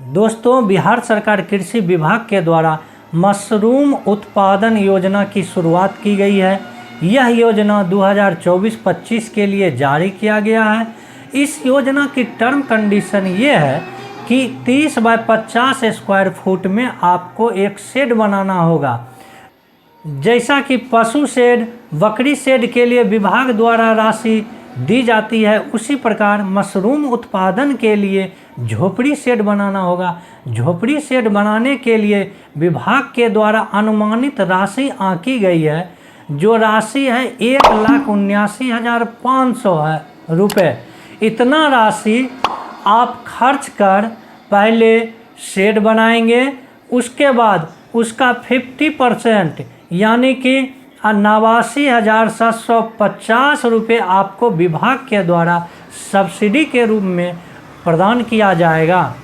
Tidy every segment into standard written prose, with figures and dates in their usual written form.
दोस्तों, बिहार सरकार कृषि विभाग के द्वारा मशरूम उत्पादन योजना की शुरुआत की गई है। यह योजना 2024-25 के लिए जारी किया गया है। इस योजना की टर्म कंडीशन ये है कि 30 बाय 50 स्क्वायर फुट में आपको एक शेड बनाना होगा। जैसा कि पशु शेड, बकरी शेड के लिए विभाग द्वारा राशि दी जाती है, उसी प्रकार मशरूम उत्पादन के लिए झोपड़ी शेड बनाना होगा। झोपड़ी शेड बनाने के लिए विभाग के द्वारा अनुमानित राशि आंकी गई है, जो राशि है 1,79,500 रुपये। इतना राशि आप खर्च कर पहले शेड बनाएंगे, उसके बाद उसका 50% यानी कि 89,750 रुपये आपको विभाग के द्वारा सब्सिडी के रूप में प्रदान किया जाएगा।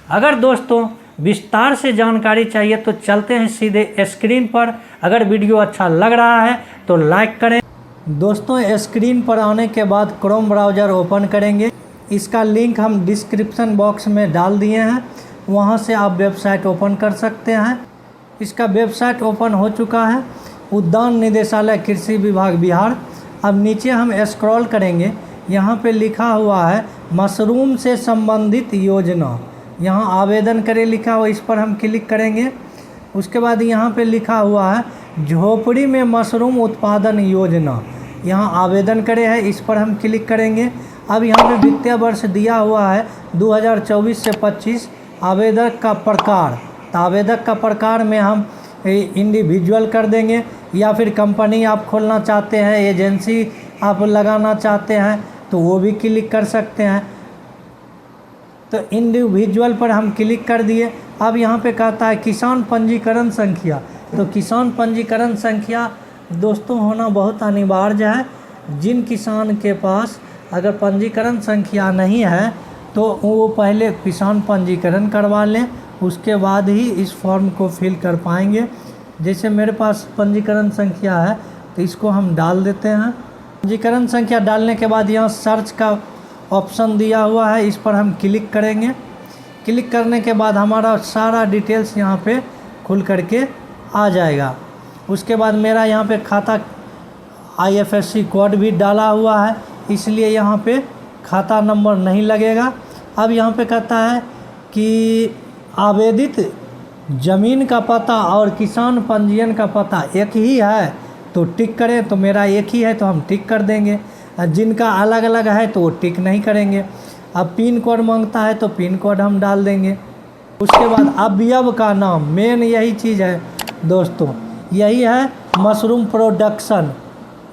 अगर दोस्तों विस्तार से जानकारी चाहिए तो चलते हैं सीधे स्क्रीन पर। अगर वीडियो अच्छा लग रहा है तो लाइक करें। दोस्तों, स्क्रीन पर आने के बाद क्रोम ब्राउज़र ओपन करेंगे। इसका लिंक हम डिस्क्रिप्शन बॉक्स में डाल दिए हैं, वहां से आप वेबसाइट ओपन कर सकते हैं। इसका वेबसाइट ओपन हो चुका है, उद्यान निदेशालय कृषि विभाग बिहार। अब नीचे हम स्क्रॉल करेंगे, यहाँ पे लिखा हुआ है मशरूम से संबंधित योजना। यहाँ आवेदन करें लिखा हुआ, इस पर हम क्लिक करेंगे। उसके बाद यहाँ पे लिखा हुआ है झोपड़ी में मशरूम उत्पादन योजना, यहाँ आवेदन करें है, इस पर हम क्लिक करेंगे। अब यहाँ पे वित्तीय वर्ष दिया हुआ है 2024 से 25। आवेदक का प्रकार, तो आवेदक का प्रकार में हम इंडिविजुअल कर देंगे, या फिर कंपनी आप खोलना चाहते हैं, एजेंसी आप लगाना चाहते हैं तो वो भी क्लिक कर सकते हैं। तो इंडिविजुअल पर हम क्लिक कर दिए। अब यहाँ पे कहता है किसान पंजीकरण संख्या, तो किसान पंजीकरण संख्या दोस्तों होना बहुत अनिवार्य है। जिन किसान के पास अगर पंजीकरण संख्या नहीं है तो वो पहले किसान पंजीकरण करवा लें, उसके बाद ही इस फॉर्म को फिल कर पाएंगे। जैसे मेरे पास पंजीकरण संख्या है तो इसको हम डाल देते हैं। पंजीकरण संख्या डालने के बाद यहाँ सर्च का ऑप्शन दिया हुआ है, इस पर हम क्लिक करेंगे। क्लिक करने के बाद हमारा सारा डिटेल्स यहाँ पे खुल करके आ जाएगा। उसके बाद मेरा यहाँ पे खाता IFSC कोड भी डाला हुआ है, इसलिए यहाँ पे खाता नंबर नहीं लगेगा। अब यहाँ पे कहता है कि आवेदित ज़मीन का पता और किसान पंजीयन का पता एक ही है तो टिक करें, तो मेरा एक ही है तो हम टिक कर देंगे। जिनका अलग अलग है तो वो टिक नहीं करेंगे। अब पिन कोड मांगता है तो पिन कोड हम डाल देंगे। उसके बाद अवयव का नाम, मेन यही चीज़ है दोस्तों, यही है मशरूम प्रोडक्शन,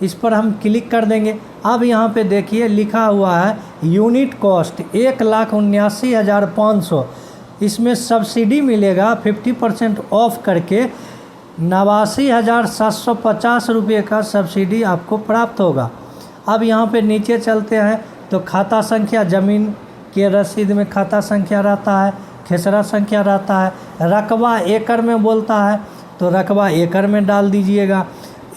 इस पर हम क्लिक कर देंगे। अब यहाँ पे देखिए लिखा हुआ है यूनिट कॉस्ट 1,79,500। इसमें सब्सिडी मिलेगा 50% ऑफ करके 89,750 रुपये का सब्सिडी आपको प्राप्त होगा। अब यहाँ पे नीचे चलते हैं तो खाता संख्या, ज़मीन के रसीद में खाता संख्या रहता है, खेसरा संख्या रहता है। रकबा एकड़ में बोलता है तो रकबा एकड़ में डाल दीजिएगा।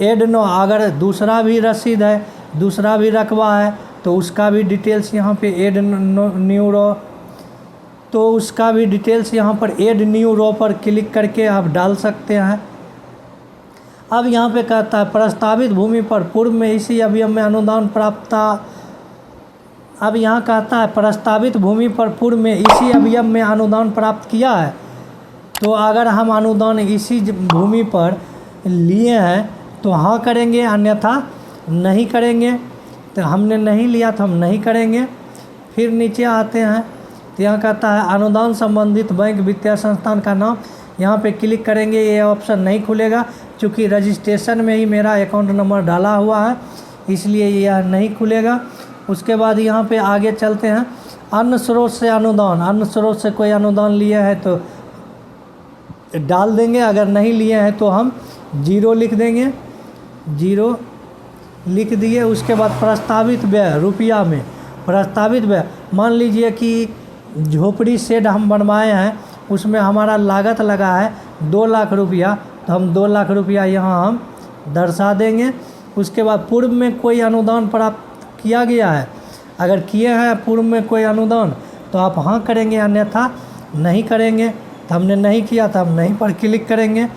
एड नो, अगर दूसरा भी रसीद है, दूसरा भी रकबा है तो उसका भी डिटेल्स यहाँ पे एड न्यू रो, तो उसका भी डिटेल्स यहाँ पर एड न्यू रो पर क्लिक करके आप डाल सकते हैं। अब यहाँ पे कहता है प्रस्तावित भूमि पर पूर्व में इसी अवयव में अनुदान प्राप्त। अब यहाँ कहता है प्रस्तावित भूमि पर पूर्व में इसी अवयव में अनुदान प्राप्त किया है, तो अगर हम अनुदान इसी भूमि पर लिए हैं तो हाँ करेंगे, अन्यथा नहीं करेंगे। तो हमने नहीं लिया तो हम नहीं करेंगे। फिर नीचे आते हैं तो यहाँ कहता है अनुदान संबंधित बैंक वित्तीय संस्थान का नाम, यहाँ पे क्लिक करेंगे, ये ऑप्शन नहीं खुलेगा क्योंकि रजिस्ट्रेशन में ही मेरा अकाउंट नंबर डाला हुआ है, इसलिए यह नहीं खुलेगा। उसके बाद यहाँ पे आगे चलते हैं अन्य स्रोत से अनुदान, अन्य स्रोत से कोई अनुदान लिए हैं तो डाल देंगे, अगर नहीं लिए हैं तो हम 0 लिख देंगे, 0 लिख दिए। उसके बाद प्रस्तावित व्यय रुपया में, प्रस्तावित व्यय मान लीजिए कि झोपड़ी शेड हम बनवाए हैं, उसमें हमारा लागत लगा है 2 लाख रुपया, तो हम 2 लाख रुपया यहाँ हम दर्शा देंगे। उसके बाद पूर्व में कोई अनुदान प्राप्त किया गया है, अगर किए हैं पूर्व में कोई अनुदान तो आप हाँ करेंगे, अन्यथा नहीं करेंगे तो हमने नहीं किया तो हम नहीं पर क्लिक करेंगे।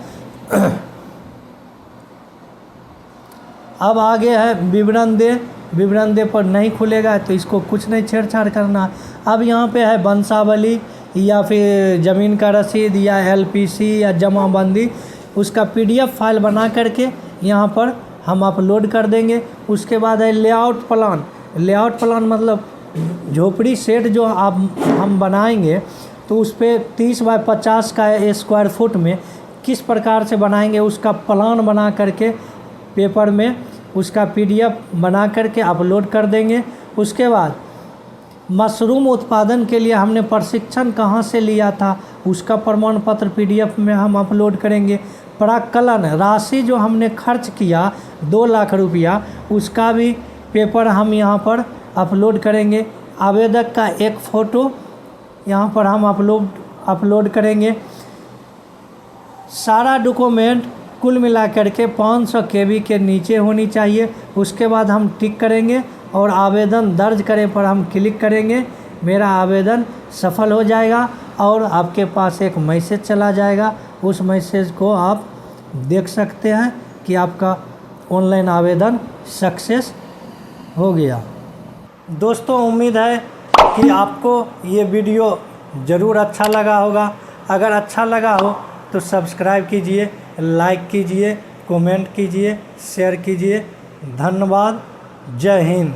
अब आगे है विवरण दे पर नहीं खुलेगा तो इसको कुछ नहीं छेड़छाड़ करना। अब यहाँ पे है वंशावली या फिर ज़मीन का रसीद या LPC या जमाबंदी, उसका PDF फाइल बना करके यहाँ पर हम अपलोड कर देंगे। उसके बाद है लेआउट प्लान मतलब झोपड़ी सेट जो हम बनाएंगे तो उस पर 30 बाय 50 का स्क्वायर फुट में किस प्रकार से बनाएंगे उसका प्लान बना करके पेपर में उसका PDF बना करके अपलोड कर देंगे। उसके बाद मशरूम उत्पादन के लिए हमने प्रशिक्षण कहाँ से लिया था उसका प्रमाण पत्र PDF में हम अपलोड करेंगे। प्राक्कलन राशि जो हमने खर्च किया 2 लाख रुपया उसका भी पेपर हम यहाँ पर अपलोड करेंगे। आवेदक का एक फ़ोटो यहाँ पर हम अपलोड करेंगे। सारा डॉक्यूमेंट कुल मिलाकर के 500 KB के नीचे होनी चाहिए। उसके बाद हम टिक करेंगे और आवेदन दर्ज करें पर हम क्लिक करेंगे। मेरा आवेदन सफल हो जाएगा और आपके पास एक मैसेज चला जाएगा। उस मैसेज को आप देख सकते हैं कि आपका ऑनलाइन आवेदन सक्सेस हो गया। दोस्तों उम्मीद है कि आपको ये वीडियो ज़रूर अच्छा लगा होगा। अगर अच्छा लगा हो तो सब्सक्राइब कीजिए, लाइक कीजिए, कमेंट कीजिए, शेयर कीजिए। धन्यवाद। जय हिंद।